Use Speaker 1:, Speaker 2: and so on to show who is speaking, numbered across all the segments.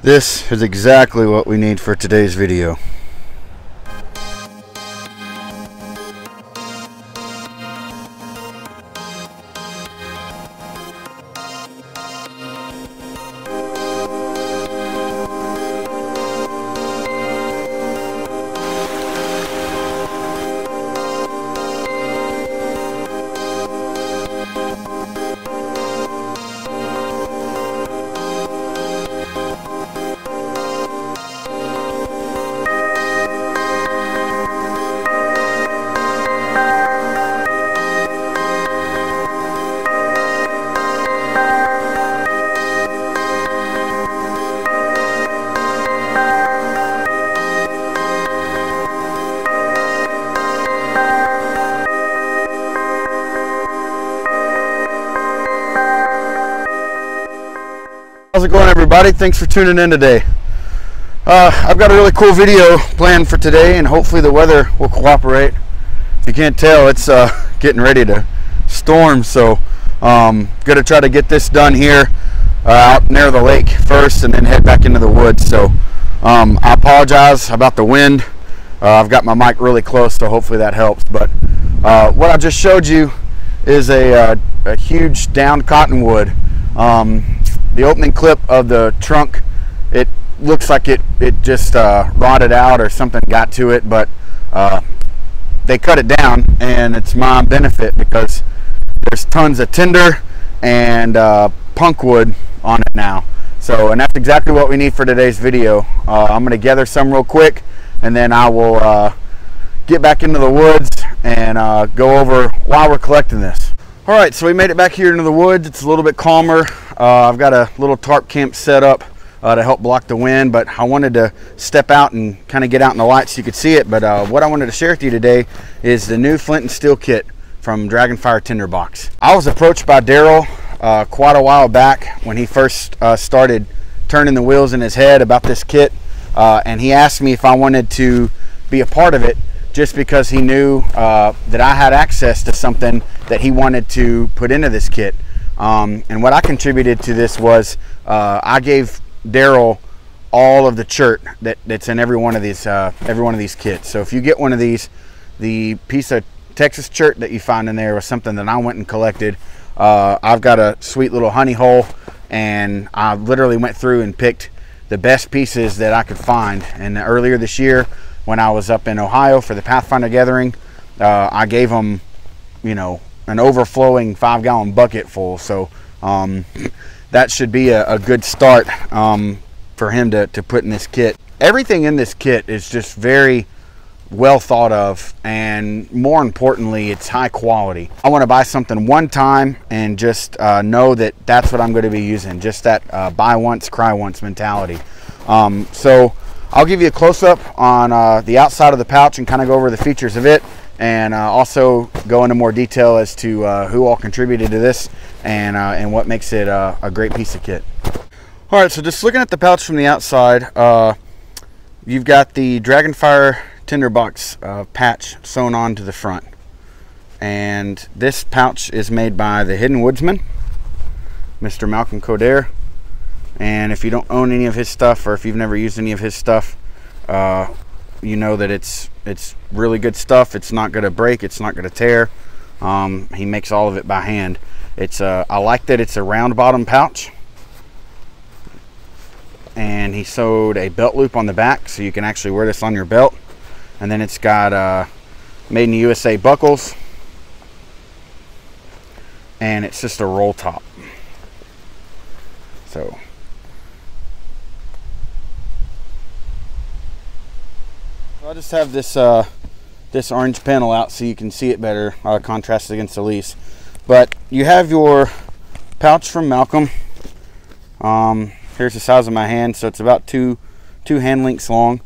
Speaker 1: This is exactly what we need for today's video. How's it going, everybody? Thanks for tuning in today. I've got a really cool video planned for today, and hopefully the weather will cooperate. If you can't tell, it's getting ready to storm, so gonna try to get this done here out near the lake first and then head back into the woods. So I apologize about the wind. I've got my mic really close, so hopefully that helps. But what I just showed you is a huge downed cottonwood. The opening clip of the trunk, it looks like it just rotted out or something got to it, but they cut it down, and it's my benefit because there's tons of tinder and punk wood on it now. So, and that's exactly what we need for today's video. I'm going to gather some real quick, and then I will get back into the woods and go over why we're collecting this. All right, so we made it back here into the woods. It's a little bit calmer. I've got a little tarp camp set up to help block the wind, but I wanted to step out and kind of get out in the light so you could see it. But what I wanted to share with you today is the new Flint and Steel Kit from Dragon Fire Tinder Box. I was approached by Daryl quite a while back when he first started turning the wheels in his head about this kit, and he asked me if I wanted to be a part of it, just because he knew that I had access to something that he wanted to put into this kit. And what I contributed to this was I gave Daryl all of the chert that's in every one of these kits. So if you get one of these, the piece of Texas chert that you find in there was something that I went and collected. I've got a sweet little honey hole, and I literally went through and picked the best pieces that I could find. And earlier this year, when I was up in Ohio for the Pathfinder gathering, I gave them, you know, an overflowing 5-gallon bucket full. So that should be a good start for him to put in this kit. Everything in this kit is just very well thought of, and more importantly, it's high quality. I want to buy something one time and just know that that's what I'm going to be using, just that buy once, cry once mentality. So I'll give you a close-up on the outside of the pouch and kind of go over the features of it, and also go into more detail as to who all contributed to this and what makes it a great piece of kit. All right, so just looking at the pouch from the outside, you've got the Dragon Fire Tinder Box patch sewn on to the front. And this pouch is made by TheHiddenWoodsmen, Mr. Malcolm Coder. And if you don't own any of his stuff, or if you've never used any of his stuff, you know that it's really good stuff. It's not going to break, it's not going to tear. He makes all of it by hand. I like that it's a round bottom pouch, and he sewed a belt loop on the back so you can actually wear this on your belt. And then it's got made in the USA buckles, and it's just a roll top. So I'll just have this this orange panel out so you can see it better, contrasted against the lease. But you have your pouch from Malcolm. Here's the size of my hand, so it's about two hand lengths long.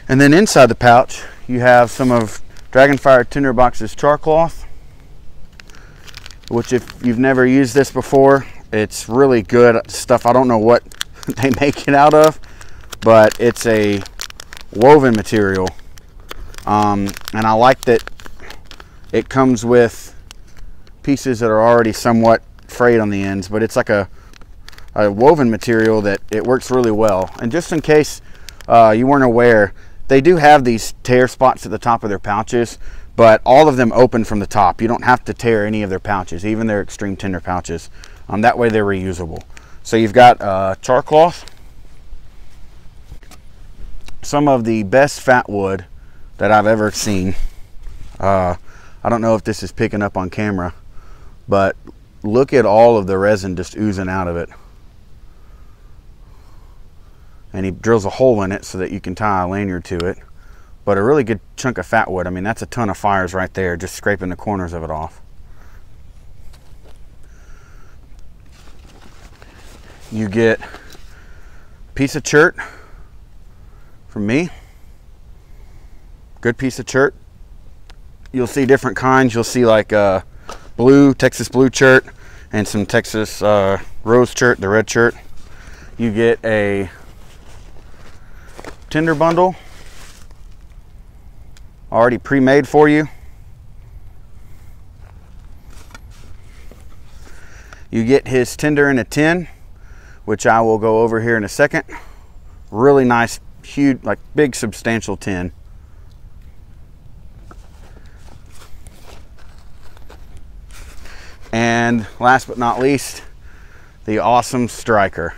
Speaker 1: And then inside the pouch, you have some of Dragon Fire Tinder Box's char cloth, which, if you've never used this before, it's really good stuff. I don't know what they make it out of, but it's a woven material. And I like that it comes with pieces that are already somewhat frayed on the ends, but it's like a woven material that it works really well. And just in case you weren't aware, they do have these tear spots at the top of their pouches, but all of them open from the top. You don't have to tear any of their pouches, even their extreme tender pouches. That way they're reusable. So you've got char cloth, some of the best fat wood that I've ever seen. I don't know if this is picking up on camera, but look at all of the resin just oozing out of it. And he drills a hole in it so that you can tie a lanyard to it. But a really good chunk of fat wood. I mean, that's a ton of fires right there, just scraping the corners of it off. You get a piece of Chert from me. Good piece of Chert. You'll see different kinds. You'll see like blue, Texas blue Chert, and some Texas rose Chert, the red Chert. You get a Tinder Bundle, already pre-made for you. You get his Tinder in a tin, which I will go over here in a second. Really nice, huge, like big, substantial tin. And last but not least, the awesome striker.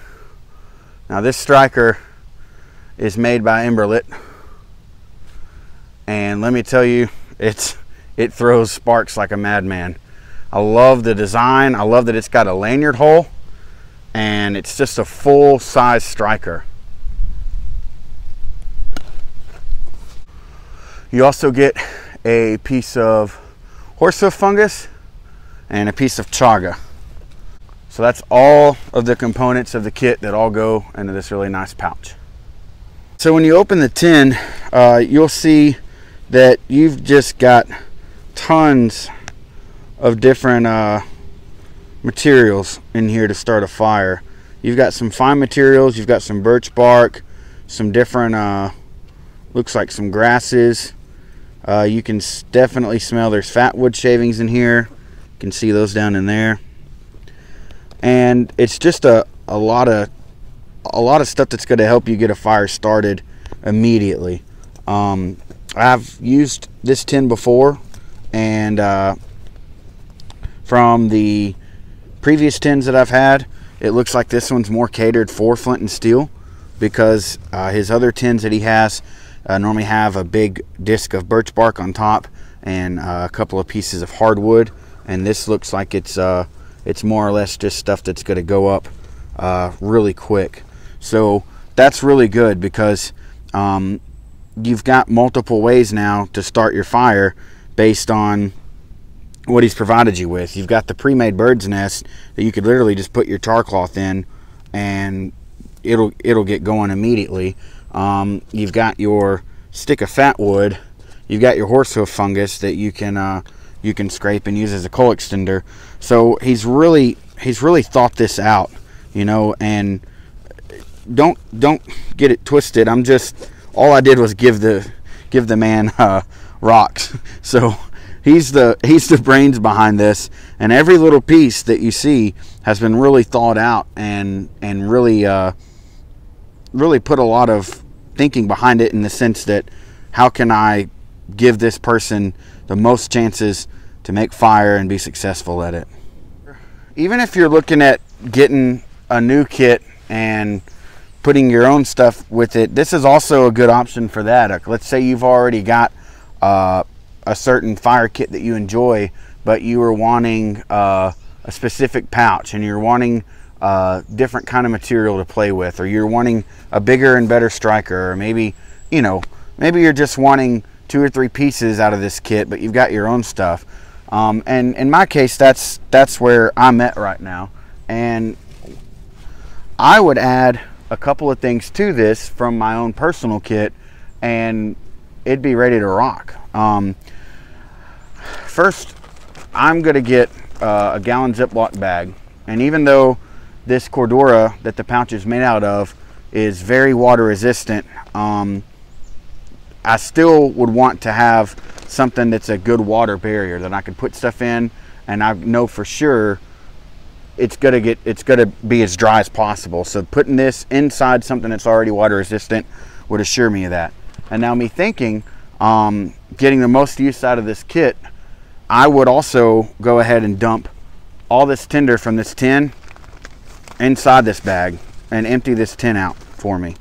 Speaker 1: Now this striker is made by Emberlit, and let me tell you, it throws sparks like a madman. I love the design. I love that it's got a lanyard hole, and it's just a full-size striker. You also get a piece of horsehoof fungus and a piece of chaga. So that's all of the components of the kit that all go into this really nice pouch. So when you open the tin, you'll see that you've just got tons of different materials in here to start a fire. You've got some fine materials, you've got some birch bark, some different, looks like some grasses. You can definitely smell there's fat wood shavings in here. You can see those down in there. And it's just a lot of stuff that's going to help you get a fire started immediately. I've used this tin before, and from the previous tins that I've had, it looks like this one's more catered for Flint and Steel, because his other tins that he has normally have a big disc of birch bark on top and a couple of pieces of hardwood, and this looks like it's more or less just stuff that's going to go up really quick. So that's really good, because you've got multiple ways now to start your fire based on what he's provided you with. You've got the pre-made bird's nest that you could literally just put your char cloth in and it'll get going immediately. You've got your stick of fat wood. You've got your horsehoof fungus that you can scrape and use as a coal extender. So he's really thought this out, you know. And don't get it twisted. All I did was give the man rocks. So he's the brains behind this, and every little piece that you see has been really thought out and really put a lot of thinking behind it, in the sense that how can I give this person the most chances to make fire and be successful at it. Even if you're looking at getting a new kit and putting your own stuff with it, this is also a good option for that. Let's say you've already got a certain fire kit that you enjoy, but you were wanting a specific pouch, and you're wanting different kind of material to play with, or you're wanting a bigger and better striker, or maybe you're just wanting 2 or 3 pieces out of this kit, but you've got your own stuff. And in my case, that's where I'm at right now. And I would add a couple of things to this from my own personal kit, and it'd be ready to rock. First, I'm gonna get a gallon Ziploc bag, and even though this Cordura that the pouch is made out of is very water resistant, I still would want to have something that's a good water barrier that I could put stuff in, and I know for sure it's gonna be as dry as possible. So putting this inside something that's already water resistant would assure me of that. And now me thinking, getting the most use out of this kit, I would also go ahead and dump all this tinder from this tin inside this bag and empty this tin out for me.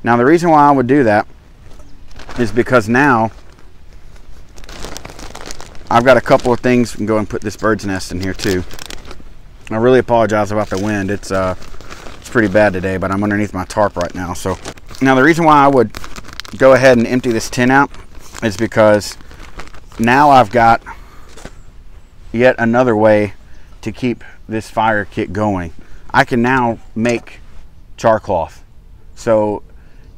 Speaker 1: Now the reason why I would do that is because now I've got a couple of things. We can go and put this bird's nest in here too. I really apologize about the wind. It's pretty bad today, but I'm underneath my tarp right now. So now the reason why I would go ahead and empty this tin out is because now I've got yet another way to keep this fire kit going. I can now make char cloth. So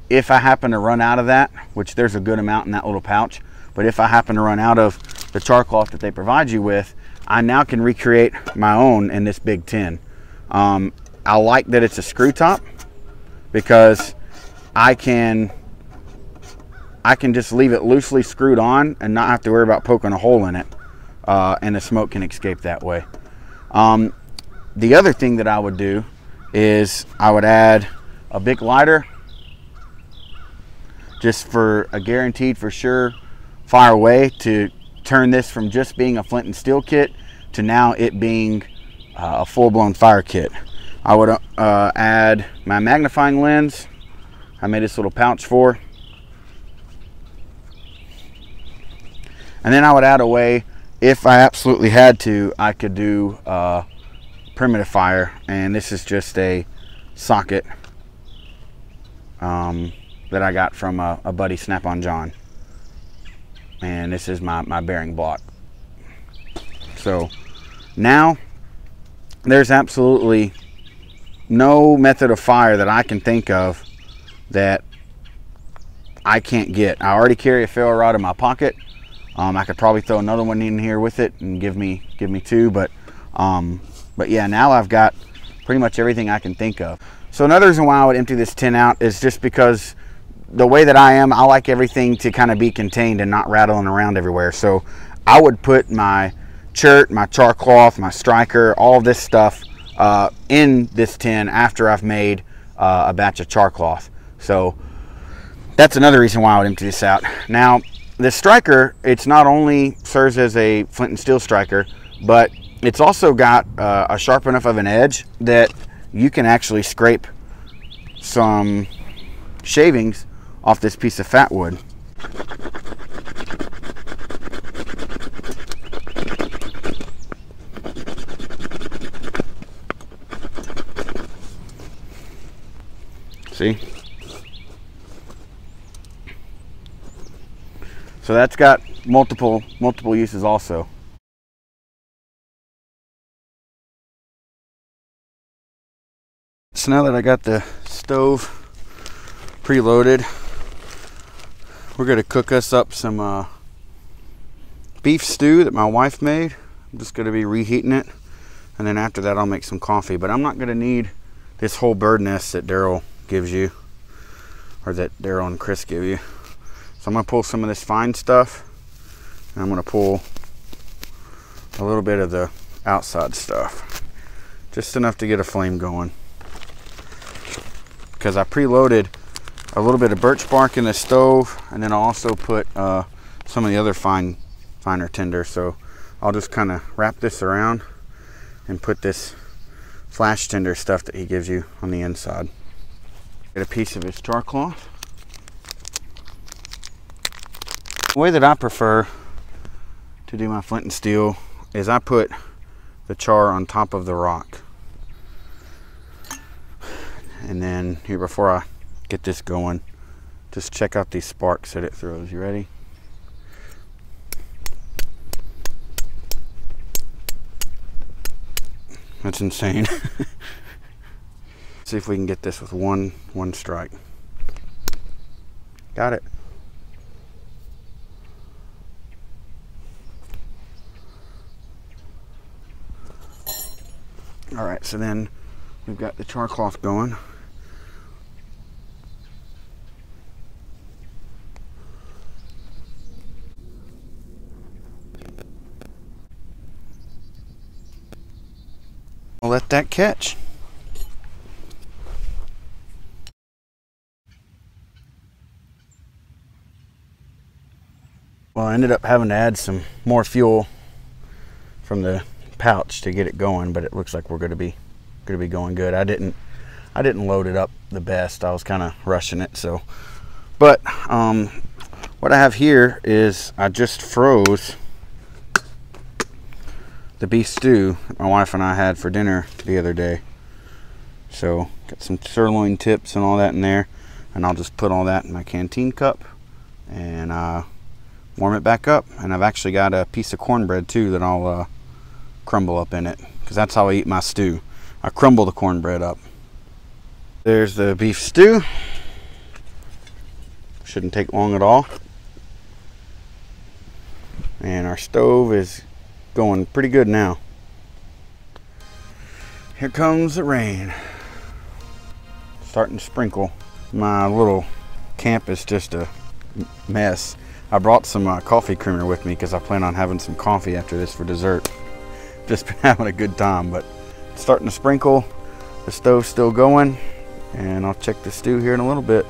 Speaker 1: if I happen to run out of that, which there's a good amount in that little pouch, but if I happen to run out of the char cloth that they provide you with, I now can recreate my own in this big tin. I like that it's a screw top because I can just leave it loosely screwed on and not have to worry about poking a hole in it, and the smoke can escape that way. The other thing that I would do is I would add a big lighter, just for a guaranteed for sure fire way to turn this from just being a Flint and Steel kit to now it being a full-blown fire kit. I would add my magnifying lens. I made this little pouch for. And then I would add a way, if I absolutely had to, I could do primitive fire. And this is just a socket that I got from a buddy, Snap-on John. And this is my bearing block. So now there's absolutely no method of fire that I can think of that I can't get. I already carry a ferro rod in my pocket. I could probably throw another one in here with it and give me two, but yeah, now I've got pretty much everything I can think of. So another reason why I would empty this tin out is just because the way that I am, I like everything to kind of be contained and not rattling around everywhere. So I would put my chert, my char cloth, my striker, all of this stuff in this tin after I've made a batch of char cloth. So that's another reason why I would empty this out. Now, the striker, it's not only serves as a Flint and Steel striker, but it's also got a sharp enough of an edge that you can actually scrape some shavings off this piece of fat wood. See? So that's got multiple uses also. So now that I got the stove preloaded, we're going to cook us up some beef stew that my wife made. I'm just going to be reheating it, and then after that I'll make some coffee. But I'm not going to need this whole bird nest that Daryl gives you, or that Daryl and Chris give you. So I'm going to pull some of this fine stuff, and I'm going to pull a little bit of the outside stuff, just enough to get a flame going. Because I preloaded a little bit of birch bark in the stove, and then I'll also put some of the other finer tinder. So I'll just kind of wrap this around and put this flash tinder stuff that he gives you on the inside. Get a piece of his char cloth. The way that I prefer to do my Flint and Steel is I put the char on top of the rock. And then here, before I get this going, just check out these sparks that it throws. You ready? That's insane. See if we can get this with one strike. Got it. All right, so then we've got the char cloth going. I'll let that catch. Well, I ended up having to add some more fuel from the pouch to get it going, but it looks like we're gonna be going good. I didn't load it up the best. I was kind of rushing it, so. But what I have here is I just froze the beef stew my wife and I had for dinner the other day. So got some sirloin tips and all that in there, and I'll just put all that in my canteen cup and warm it back up. And I've actually got a piece of cornbread too that I'll crumble up in it, because that's how I eat my stew. I crumble the cornbread up. There's the beef stew. Shouldn't take long at all. And our stove is going pretty good now. Here comes the rain. Starting to sprinkle. My little camp is just a mess. I brought some coffee creamer with me because I plan on having some coffee after this for dessert. Just been having a good time, but it's starting to sprinkle. The stove's still going, and I'll check the stew here in a little bit.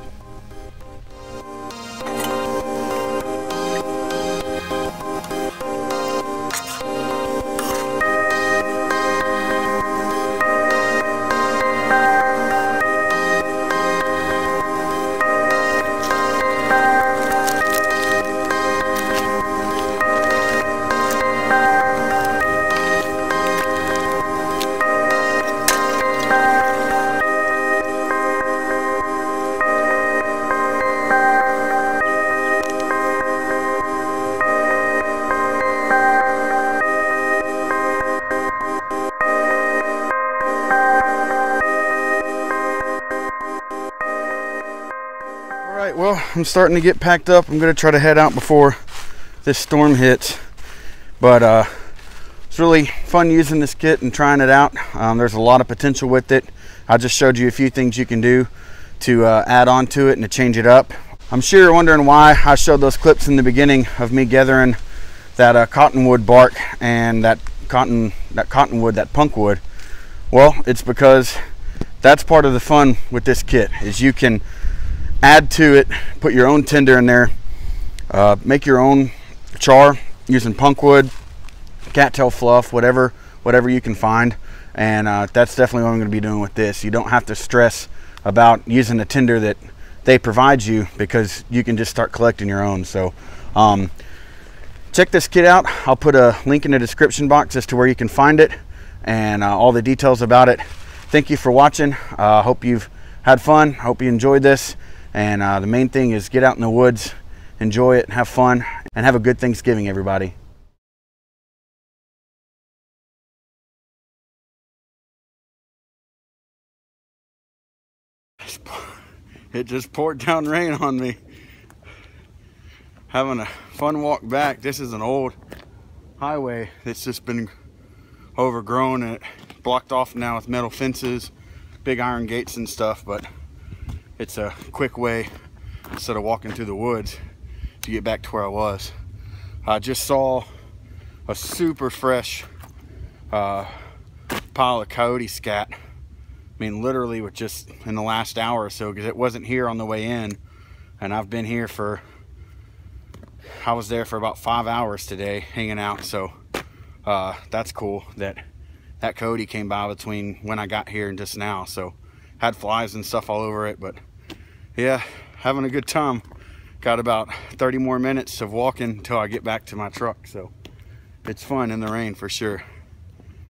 Speaker 1: Well, I'm starting to get packed up. I'm going to try to head out before this storm hits. But it's really fun using this kit and trying it out. There's a lot of potential with it. I just showed you a few things you can do to add on to it and to change it up. I'm sure you're wondering why I showed those clips in the beginning of me gathering that cottonwood bark and that cottonwood, that punkwood. Well, it's because that's part of the fun with this kit, is you can add to it, put your own tinder in there, make your own char using punkwood, cattail fluff, whatever you can find. And that's definitely what I'm going to be doing with this. You don't have to stress about using the tinder that they provide you, because you can just start collecting your own. So check this kit out. I'll put a link in the description box as to where you can find it and all the details about it. Thank you for watching. Hope you've had fun. Hope you enjoyed this. And the main thing is get out in the woods, enjoy it, have fun, and have a good Thanksgiving, everybody. It just poured down rain on me. Having a fun walk back. This is an old highway that's just been overgrown and blocked off now with metal fences, big iron gates and stuff, but it's a quick way, instead of walking through the woods, to get back to where I was. I just saw a super fresh pile of coyote scat. I mean, literally with just in the last hour or so, because it wasn't here on the way in, and I've been here for, I was there for about 5 hours today hanging out. So that's cool that coyote came by between when I got here and just now. So had flies and stuff all over it, but yeah, having a good time. Got about 30 more minutes of walking until I get back to my truck, so it's fun in the rain for sure.